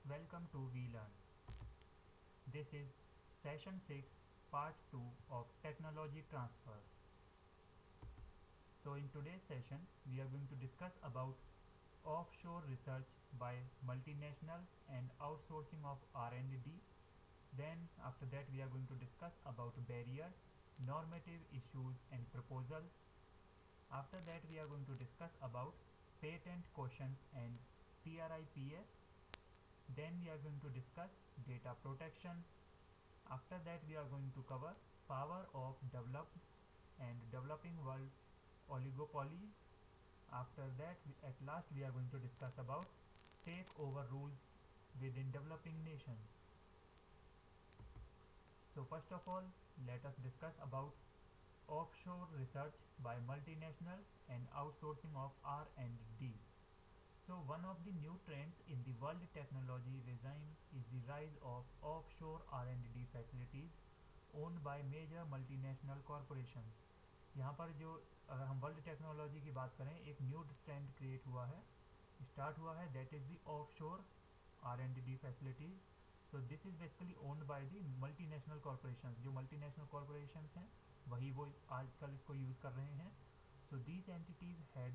Welcome to VLearn. This is session 6 part 2 of technology transfer. So in today's session we are going to discuss about offshore research by multinationals and outsourcing of R&D. Then after that we are going to discuss about barriers, normative issues and proposals. After that we are going to discuss about patent questions and TRIPS. Then we are going to discuss data protection. After that we are going to cover power of developed and developing world oligopolies. After that at last we are going to discuss about takeover rules within developing nations. So first of all let us discuss about offshore research by multinationals and outsourcing of R&D. So one of the new trends in the world technology regime is the rise of offshore R&D facilities owned by major multinational corporations. यहाँ पर जो अगर हम world technology की बात करें एक new trend create हुआ है, स्टार्ट हुआ है, that is the offshore R&D facilities. So this is basically owned by the multinational corporation. जो मल्टीनेशनल कॉरपोरेशन हैं वही वो आजकल इसको यूज़ कर रहे हैं. So these entities had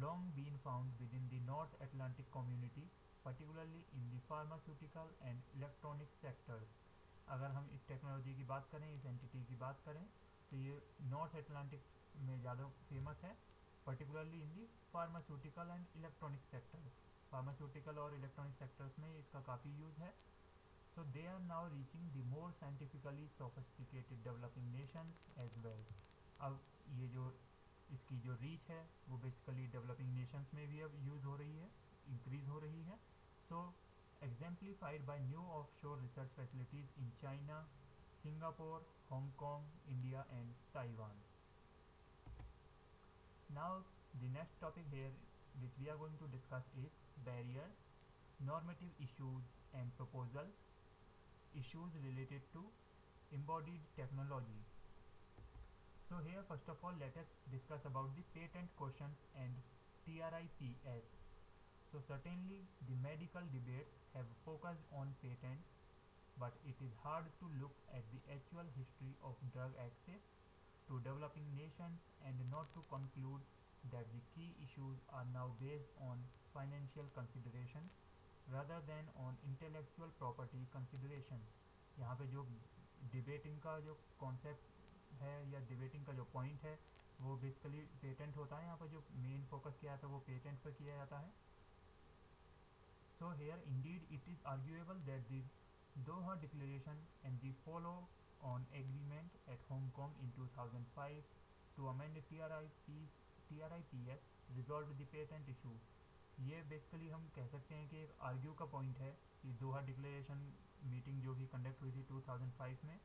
long been found within the North Atlantic community, particularly in the pharmaceutical and electronic sectors. अगर हम इस टेक्नोलॉजी की बात करें, इस एंटिटी की बात करें, तो ये नॉर्थ एटलांटिक में ज़्यादा फेमस है, particularly in the pharmaceutical and electronic sector. Pharmaceutical और इलेक्ट्रॉनिक सेक्टर्स में इसका काफ़ी यूज़ है. So they are now reaching the more scientifically sophisticated developing nations as well. अब ये जो इसकी जो रीच है वो बेसिकली डेवलपिंग नेशंस में भी अब यूज़ हो रही है, इंक्रीज़ हो रही है. सो exemplified by new offshore research facilities in China, Singapore, Hong Kong, India and Taiwan. Now the next topic here which we are going to discuss is barriers, normative issues and proposals, issues related to embodied technology. So here first of all let us discuss about the patent questions and TRIPS. So certainly the medical debates have focused on patents, but it is hard to look at the actual history of drug access to developing nations and not to conclude that the key issues are now based on financial consideration rather than on intellectual property consideration. यहाँ पे जो debating का जो concept है या debating का जो point है वो बेसिकली पेटेंट होता है. यहाँ पर जो मेन फोकस किया जाता है वो पेटेंट पर किया जाता है. So here indeed it is arguable that the Doha Declaration and the follow-on agreement at Hong Kong in 2005 to amend TRIPS resolved the patent issue. ये बेसिकली हम कह सकते हैं कि एक आर्ग्यू का पॉइंट है कि दोहा डिक्लेरेशन मीटिंग जो कि कंडक्ट हुई थी 2005 में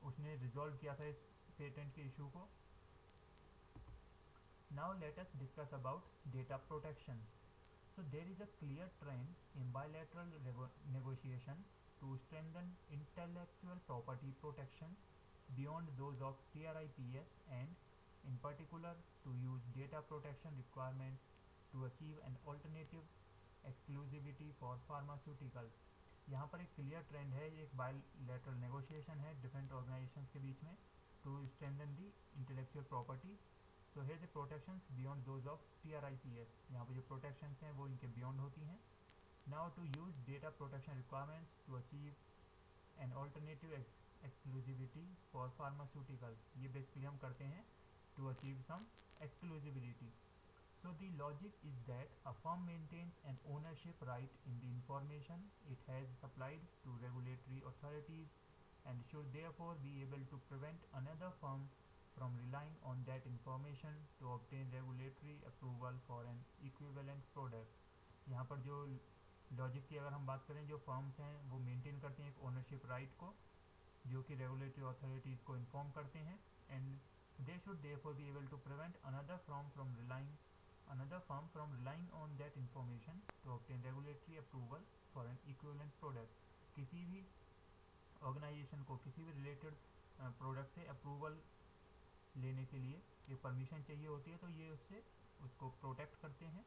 उसने रिजॉल्व किया था इस पेटेंट के इशू को. Now let us discuss about data protection. So there is a clear trend in bilateral negotiations to strengthen intellectual property protection beyond those of TRIPS and in particular to use data protection requirements to achieve an alternative exclusivity for pharmaceuticals. यहाँ पर एक clear trend है, ये एक bilateral negotiation है different organisations के बीच में to strengthen the intellectual property. So here the protections beyond those of TRIPS. यहाँ पर जो प्रोटेक्शंस हैं वो इनके बियॉन्ड होती हैं. Now to use data protection requirements to achieve an alternative exclusivity for pharmaceutical. ये बेसिकली हम करते हैं to achieve some exclusivity. So the logic is that a firm maintains an ownership right in the information it has supplied to regulatory authorities and should therefore be able to prevent another firm from relying on that information to obtain regulatory approval for an equivalent product. यहाँ पर जो logic की अगर हम बात करें, जो firms हैं वो मेंटेन करते हैं एक ओनरशिप राइट को जो कि रेगुलेटरी अथॉरिटीज़ को इन्फॉर्म करते हैं and they should therefore be able to prevent another firm from relying on that information to obtain regulatory approval for an equivalent product. किसी भी ऑर्गेनाइजेशन को किसी भी रिलेटेड प्रोडक्ट से अप्रूवल लेने के लिए ये परमिशन चाहिए होती है, तो ये उससे उसको प्रोटेक्ट करते हैं.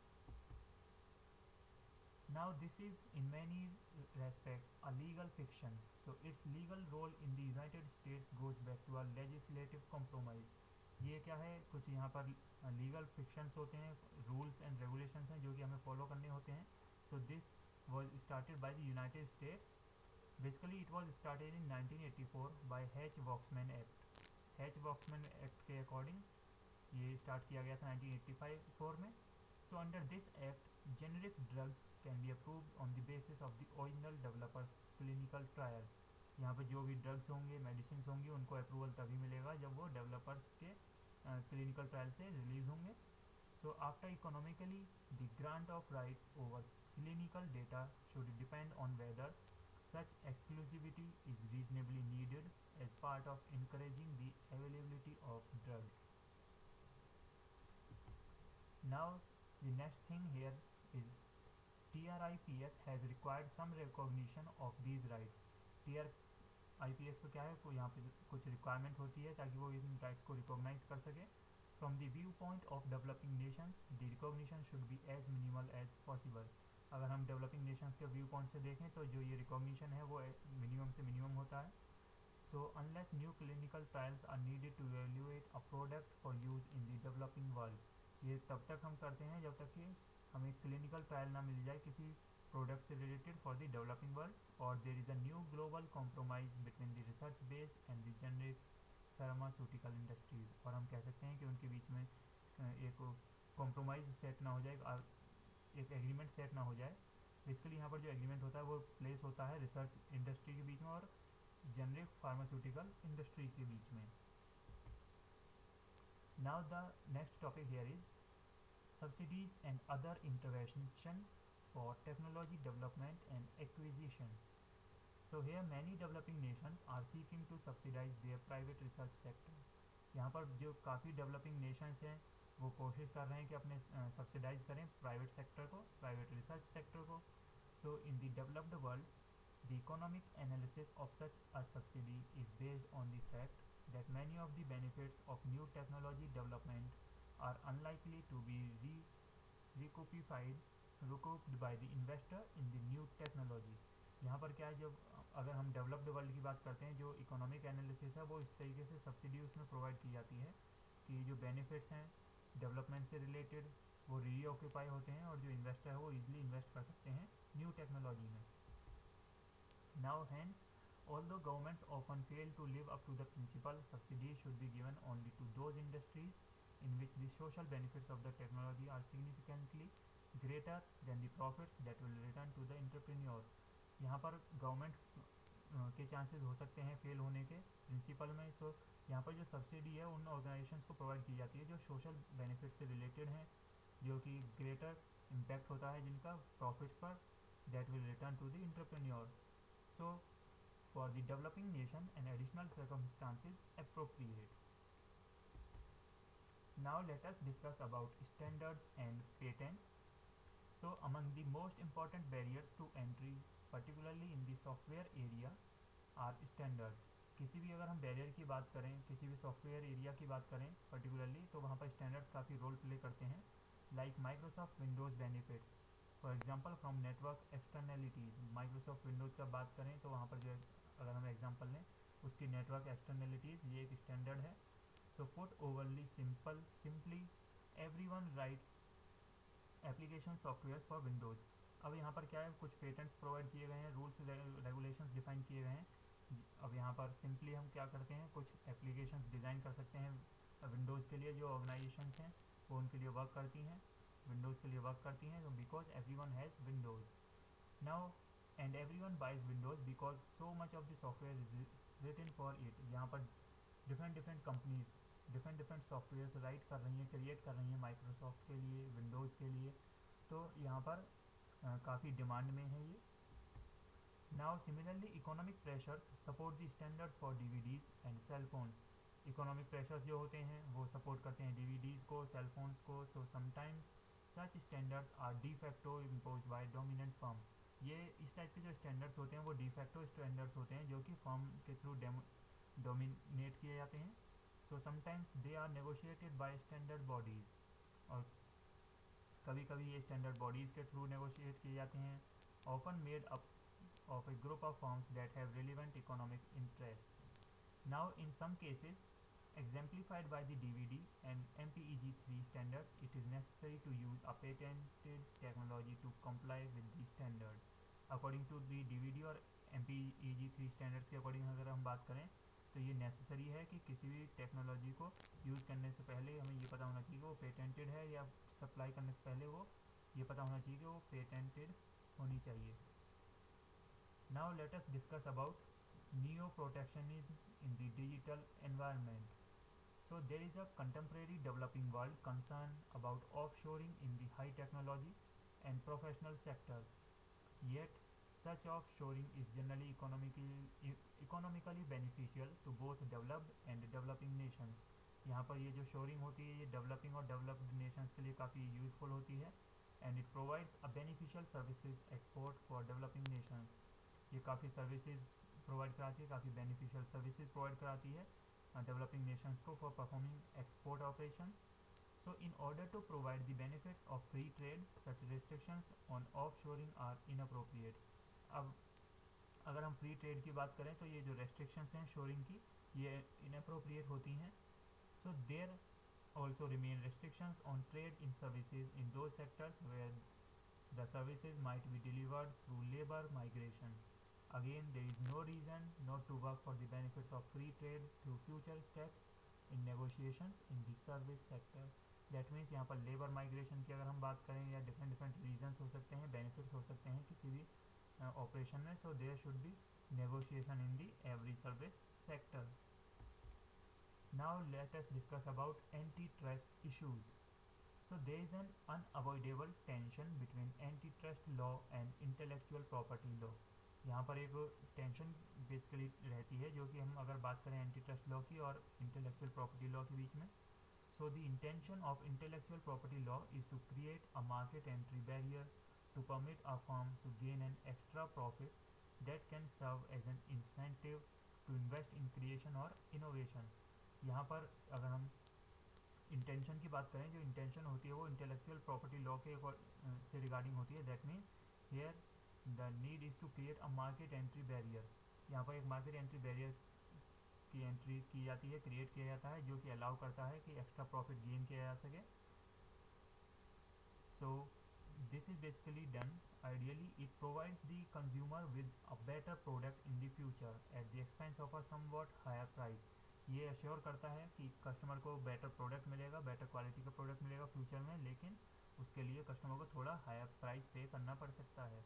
Now this is in many respects a legal fiction. So its legal role in the United States goes back to a legislative compromise. ये क्या है, कुछ यहाँ पर लीगल फिक्शंस होते हैं, रूल्स एंड रेगुलेशंस हैं जो कि हमें फॉलो करने होते हैं. So this was started by the United States. Basically it was started in 1984 by Hatch-Waxman Act. Hatch-Waxman Act के अकॉर्डिंग ये स्टार्ट किया गया था 1984 में. So under this act generic drugs can be approved on the basis of the original developers clinical trial. यहाँ पे जो भी ड्रग्स होंगे, मेडिसिन होंगी, उनको अप्रूवल तभी मिलेगा जब वो डेवलपर्स के क्लिनिकल ट्रायल से रिलीज होंगे. So after economically the grant of rights over clinical data should depend on whether such exclusivity is reasonably needed as part of encouraging the availability of drugs. Now the next thing here is TRIPS has required some recognition of these rights. TRIPS को क्या है, यहाँ पे कुछ requirement होती है ताकि वो इन राइट्स को रिकॉग्नाइज कर सके. From the view point of developing nations the recognition should be as minimal as possible. अगर हम डेवलपिंग नेशंस के व्यू पॉइंट से देखें तो जो ये रिकॉग्निशन है वो मिनिमम से मिनिमम होता है. So unless new clinical trials are needed to evaluate a product for use in the developing world. ये तब तक हम करते हैं जब तक कि हमें क्लिनिकल ट्रायल ना मिल जाए किसी प्रोडक्ट से related for the developing world. और there is a new global compromise between the research based and the generic pharmaceutical industries. और हम कह सकते हैं कि उनके बीच में एक कॉम्प्रोमाइज़ सेट ना हो जाए, एक एग्रीमेंट सेट ना हो जाए. बेसिकली यहाँ पर जो एग्रीमेंट होता है वो प्लेस होता है रिसर्च इंडस्ट्री के बीच में और जेनरिक फार्मास्यूटिकल इंडस्ट्री के बीच में. Now the next topic here is subsidies and other interventions for technology development and acquisition. So here many developing nations are seeking to subsidize their private research sector. यहाँ पर जो काफ़ी developing Nations हैं वो कोशिश कर रहे हैं कि अपने सब्सिडाइज करें प्राइवेट सेक्टर को, प्राइवेट रिसर्च सेक्टर को. So in the developed world the economic analysis of such a subsidy is based on the fact that many of the benefits of new technology development are unlikely to be recouped by the investor in the new technology. यहाँ पर क्या है, जब अगर हम developed world की बात करते हैं, जो इकोनॉमिक एनालिसिस है वो इस तरीके से सब्सिडी उसमें प्रोवाइड की जाती है कि जो बेनिफिट्स हैं डेवलपमेंट से रिलेटेड वो रीऑक्यूपाई होते हैं और जो इन्वेस्टर है वो इजीली इन्वेस्ट कर सकते हैं न्यू टेक्नोलॉजी में. Now hence, although governments often fail to live up to the principle, subsidies should be given only to those industries in which the social benefits of the technology are significantly greater than the profits that will return to the entrepreneur. यहाँ पर government के chances हो सकते हैं fail होने के principal में. सो यहाँ पर जो सब्सिडी है उन ऑर्गेनाइजेशंस को प्रोवाइड की जाती है जो सोशल बेनिफिट से रिलेटेड हैं, जो कि ग्रेटर इम्पैक्ट होता है जिनका प्रॉफिट्स पर, that will return to the entrepreneur. So, for the developing nation, an additional circumstance is appropriate. Now let us discuss about standards and patents. So, among the most important barriers to entry, particularly in the software area, are standards. किसी भी अगर हम barrier की बात करें, किसी भी software area की बात करें पर्टिकुलरली, तो वहाँ पर स्टैंडर्ड्स काफ़ी रोल प्ले करते हैं. Like Microsoft Windows benefits for example from network externalities. Microsoft Windows का बात करें तो वहाँ पर जो अगर हम एग्जांपल लें उसकी नेटवर्क एक्सटर्नैलिटीज़, ये एक स्टैंडर्ड है. So put overly simply everyone rights application software for Windows. अब यहाँ पर क्या है, कुछ पेटेंट्स प्रोवाइड किए गए हैं, रूल्स रेगुलेशंस डिफाइन किए गए हैं. अब यहाँ पर सिंपली हम क्या करते हैं, कुछ एप्लीकेशंस डिज़ाइन कर सकते हैं विंडोज़ के लिए. जो ऑर्गेनाइजेशंस हैं वो उनके लिए वर्क करती हैं, विंडोज़ के लिए वर्क करती हैं, because everyone has Windows now and everyone buys Windows because so much of the software is written for it. यहाँ पर different companies different software write कर रही हैं, क्रिएट कर रही हैं माइक्रोसॉफ्ट के लिए, विंडोज़ के लिए. तो यहाँ पर काफ़ी डिमांड में है ये. Now similarly economic pressures support the standards for DVDs and cell phones. Economic pressures जो होते हैं वो सपोर्ट करते हैं डीवीडीज़ को, सेल फोन्स को. So sometimes such standards R de facto impose by dominant firm. ये इस टाइप के जो स्टैंडर्ड्स होते हैं वो डी फैक्टो स्टैंडर्ड्स होते हैं जो कि फर्म के थ्रू डोमिनेट किए जाते हैं. So sometimes they are negotiated by standard bodies. और कभी कभी ये स्टैंडर्ड बॉडीज़ के थ्रू नेगोशिएट किए जाते हैं, often made up of a group of firms that have relevant economic interests. Now, in some cases, exemplified by the DVD and MPEG-3 standards, it is necessary to use a patented technology to comply with the standards. According to the DVD और MPEG-3 standards के according अगर हम बात करें तो ये necessary है कि किसी भी टेक्नोलॉजी को यूज़ करने से पहले हमें ये पता होना चाहिए कि वो पेटेंटेड है, या सप्लाई करने से पहले वो ये पता होना चाहिए कि वो पेटेंटेड होनी चाहिए. Now let us discuss about neo-protectionism in the digital environment. So there is a contemporary developing world concern about offshoring in the high technology and professional sectors. Yet such offshoring is generally economically beneficial to both developed and developing nations. यहाँ पर ये जो shoring होती है ये developing और developed Nations के लिए काफ़ी यूज़फुल होती है, and it provides a beneficial services export for developing Nations. ये काफ़ी सर्विसेज प्रोवाइड कराती है, काफ़ी बेनिफिशियल सर्विसेज प्रोवाइड कराती है डेवलपिंग नेशंस को for performing export operations. So in order to provide the benefits of free trade, such restrictions on offshoring are inappropriate. अब अगर हम फ्री ट्रेड की बात करें तो ये जो रेस्ट्रिक्शंस हैं शोरिंग की ये इनअप्रोप्रिएट होती हैं. So there also remain restrictions on trade in services in those sectors where the services might be delivered through labor migration. Again, there is no reason not to work for the benefits of free trade through future steps in negotiations in the service sector. That means यहाँ पर labour migration की अगर हम बात करें या different different regions हो सकते हैं, बेनिफिट्स हो सकते हैं किसी भी ऑपरेशन में, so there should be negotiation in the every service sector. Now let us discuss about antitrust issues. So there is an unavoidable tension between antitrust law and intellectual property law. यहाँ पर एक tension basically रहती है जो कि हम अगर बात करें एंटी ट्रस्ट लॉ की और इंटेलेक्चुअल प्रॉपर्टी लॉ के बीच में. So the intention of intellectual property law is to create a market entry barrier to permit a firm to gain an extra profit that can serve as an incentive to invest in creation और innovation. यहाँ पर अगर हम intention की बात करें, जो intention होती है वो इंटेलेक्चुअल प्रॉपर्टी लॉ के से रिगार्डिंग होती है. That means here the need is to create a market entry barrier. यहाँ पर एक मार्केट एंट्री बैरियर की एंट्री की जाती है, क्रिएट किया जाता है, जो कि अलाउ करता है कि एक्स्ट्रा प्रॉफिट गेन किया जा सके. So this is basically done ideally it provides the consumer with a better product in the future at the expense of a somewhat higher price. ये अश्योर करता है कि कस्टमर को बेटर प्रोडक्ट मिलेगा, better quality का product मिलेगा future में, लेकिन उसके लिए कस्टमर को थोड़ा हायर प्राइस पे करना पड़ सकता है.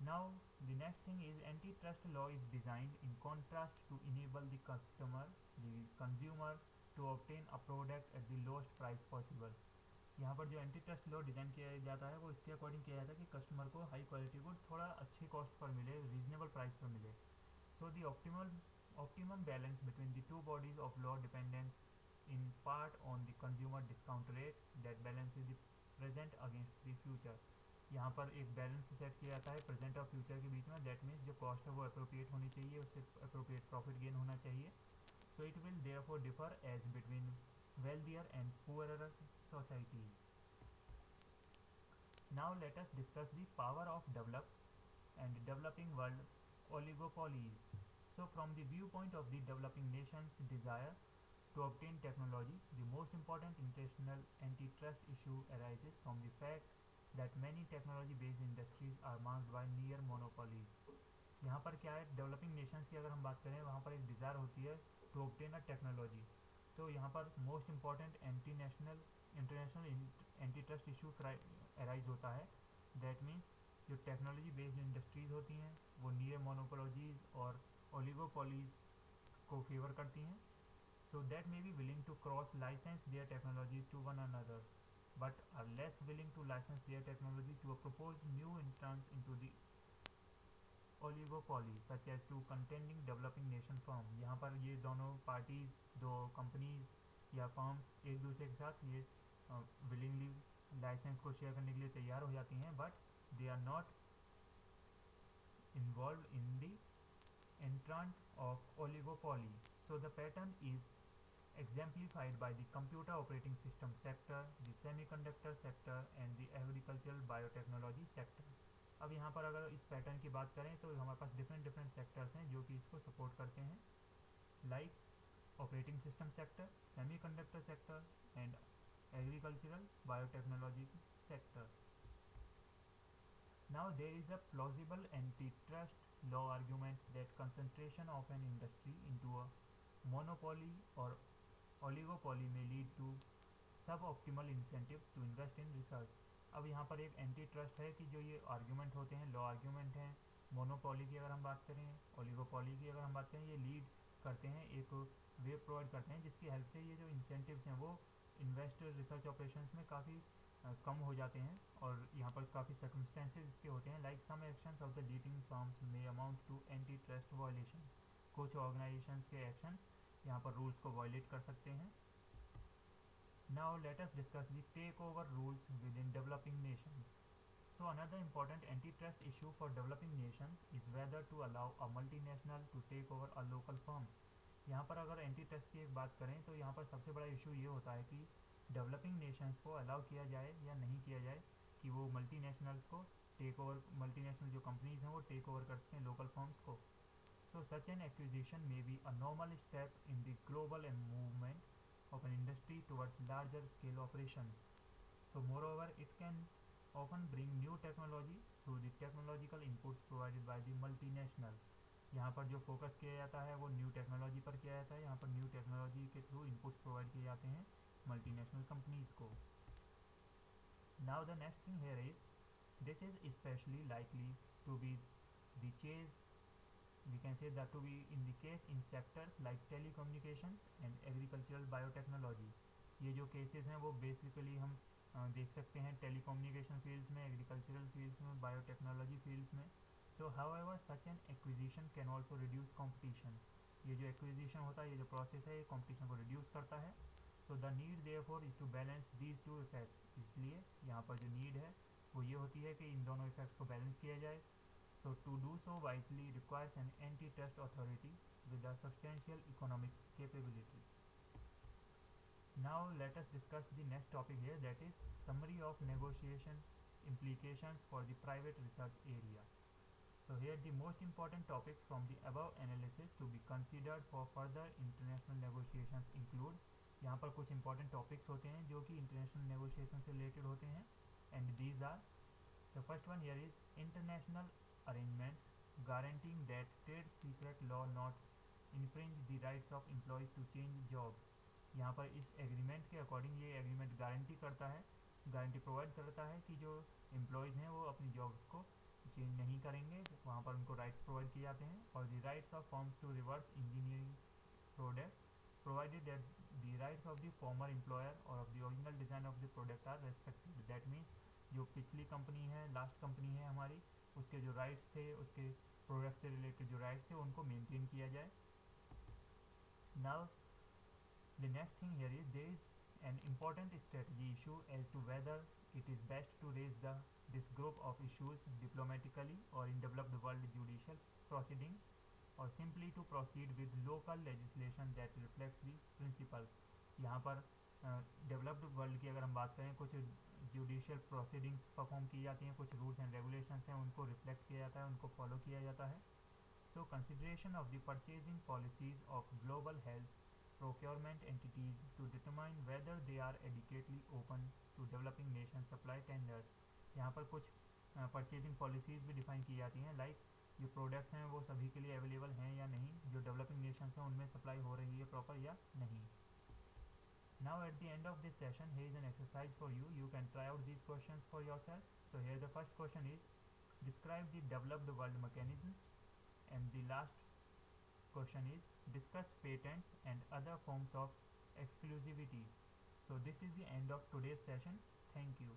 Now the next thing is antitrust law is designed in contrast to enable the consumer to obtain a product at the lowest price possible. यहाँ पर जो एंटी ट्रस्ट लॉ डिज़ाइन किया जाता है वो इसके अकॉर्डिंग किया जाता है कि कस्टमर को हाई क्वालिटी गुड थोड़ा अच्छी कॉस्ट पर मिले, रीजनेबल प्राइस पर मिले. So the optimum balance between the two bodies of law depends in part on the consumer discount rate that balances the present against the future. यहाँ पर एक balance set किया जाता है present और फ्यूचर के बीच में. दैट मीन्स जो कॉस्ट है वो अप्रोप्रिएट होनी चाहिए, उससे अप्रोप्रिएट प्रॉफिट गेन होना चाहिए. So it will therefore differ as between wealthier and poorer societies. Now let us discuss the power of developed and developing world oligopolies. So from the viewpoint of the developing nations' desire to obtain technology, the most important international antitrust issue arises from the fact that many technology-based industries are marked by near monopolies. यहाँ पर क्या है, developing Nations की अगर हम बात करें वहाँ पर एक डिज़ायर होती है टू ऑब्टेन अ टेक्नोलॉजी. तो यहाँ पर most important international anti trust issue arise होता है. दैट मीन्स जो टेक्नोलॉजी बेस्ड इंडस्ट्रीज़ होती हैं वो नियर मोनोपोलॉजीज और ओलिगोपोलीज को फेवर करती हैं. So that may be willing to cross license their technologies to one another but are less willing to license their technology to a proposed new entrants into the oligopoly such as to contending developing nation firm. यहाँ पर ये दोनों parties, दो companies या firms एक दूसरे के साथ ये विलिंगली लाइसेंस को शेयर करने के लिए तैयार हो जाती हैं, but they are not involved in the entrant of oligopoly. So the pattern is exemplified by the computer operating system sector, the semiconductor sector and the agricultural biotechnology sector. अब यहाँ पर अगर इस पैटर्न की बात करें तो हमारे पास डिफरेंट डिफरेंट सेक्टर्स हैं जो कि इसको सपोर्ट करते हैं, like operating system sector, semiconductor sector and agricultural biotechnology sector. Now there is a plausible antitrust law argument that concentration of an industry into a monopoly or oligopoly may lead to suboptimal incentives to invest in research. अब यहाँ पर एक anti trust है कि जो ये argument होते हैं, लॉ आर्ग्यूमेंट हैं, मोनोपोली की अगर हम बात करें, ओलिगोपोली की अगर हम बात करें, ये लीड करते हैं, एक वे प्रोवाइड करते हैं जिसकी हेल्प से ये जो इंसेंटिव्स हैं वो इन्वेस्ट रिसर्च ऑपरेशंस में काफ़ी कम हो जाते हैं और यहाँ पर काफ़ी सर्कमस्टेंसेज इसके होते हैं, like some actions of the leading firms may amount to anti trust violation. कुछ ऑर्गेनाइजेशंस के एक्शंस यहाँ पर रूल्स को वायलेट कर सकते हैं. Now let us discuss the takeover rules within developing nations. So another important antitrust issue for developing nations is whether to allow a multinational to take over a local firm. यहाँ पर अगर anti trust की एक बात करें तो यहाँ पर सबसे बड़ा इशू ये होता है कि डेवलपिंग नेशंस को अलाउ किया जाए या नहीं किया जाए कि वो मल्टीनेशनल्स को टेक ओवर, मल्टीनेशनल जो कंपनीज हैं वो टेक ओवर कर सकें लोकल फर्म्स को. So such an acquisition may be a normal step in the global movement of an industry towards larger scale operations. So moreover, it can often bring new technology through the technological inputs provided by the multinational. यहाँ पर जो focus किया जाता है वो new technology पर किया जाता है, यहाँ पर न्यू टेक्नोलॉजी के थ्रू इनपुट्स प्रोवाइड किए जाते हैं मल्टीनेशनल कंपनीज को. Now the next thing here is, this is especially likely to be the case, we can say that to be in the case in sectors like telecommunications and agricultural biotechnology. ये जो cases हैं वो basically हम देख सकते हैं telecommunication fields में, agricultural fields में, बायोटेक्नोलॉजी फील्ड्स में. सो however such an acquisition can also reduce competition. ये जो एक्विजिशन होता है, ये जो प्रोसेस है, ये कॉम्पिटिशन को रिड्यूस करता है. So the need therefore is to balance these two effects. इसलिए यहाँ पर जो नीड है वो ये होती है कि इन दोनों इफेक्ट्स को बैलेंस किया जाए. So to do so wisely requires an antitrust authority with a substantial economic capability. Now let us discuss the next topic here, that is summary of negotiation implications for the private research area. So here the most important topics from the above analysis to be considered for further international negotiations include, यहाँ पर कुछ important topics होते हैं जो कि international negotiation से related होते हैं, and these are, the first one here is international arrangements guaranteeing that trade secret law not infringe the rights of employees to change jobs. यहाँ पर इस एग्रीमेंट के अकॉर्डिंग ये एग्रीमेंट गारंटी करता है, गारंटी प्रोवाइड करता है कि जो एम्प्लॉयज़ हैं वो अपनी जॉब्स को चेंज नहीं करेंगे, वहाँ पर उनको राइट्स प्रोवाइड किए जाते हैं. और the rights of firms to reverse engineering products provided that the rights of the former employer or of the original design of the product are respected. That means जो पिछली कंपनी है, last company है हमारी, उसके जो rights थे, उसके product से रिलेटेड जो राइट्स थे उनको मेंटेन किया जाए. Now the next thing here is, there is an important strategy issue as to whether it is best to raise this group of issues diplomatically or in developed world judicial proceedings, or simply to proceed with local legislation that reflects the principles. यहाँ पर developed world की अगर हम बात करें, कुछ judicial proceedings perform की जाती हैं, कुछ रूल्स एंड रेगुलेशंस हैं उनको रिफ्लेक्ट किया जाता है, उनको फॉलो किया जाता है. So consideration of the purchasing policies of global health procurement entities to determine whether they are adequately open to developing nation supply tenders. यहाँ पर कुछ परचेजिंग पॉलिसीज़ भी डिफाइन की जाती हैं, लाइक जो प्रोडक्ट्स हैं वो सभी के लिए अवेलेबल हैं या नहीं, जो डेवलपिंग नेशंस हैं उनमें सप्लाई हो रही है प्रॉपर या नहीं. Now at the end of this session, here is an exercise for you. You can try out these questions for yourself. So here the first question is, describe the developed world mechanisms, and the last question is, discuss patents and other forms of exclusivity. So this is the end of today's session. Thank you.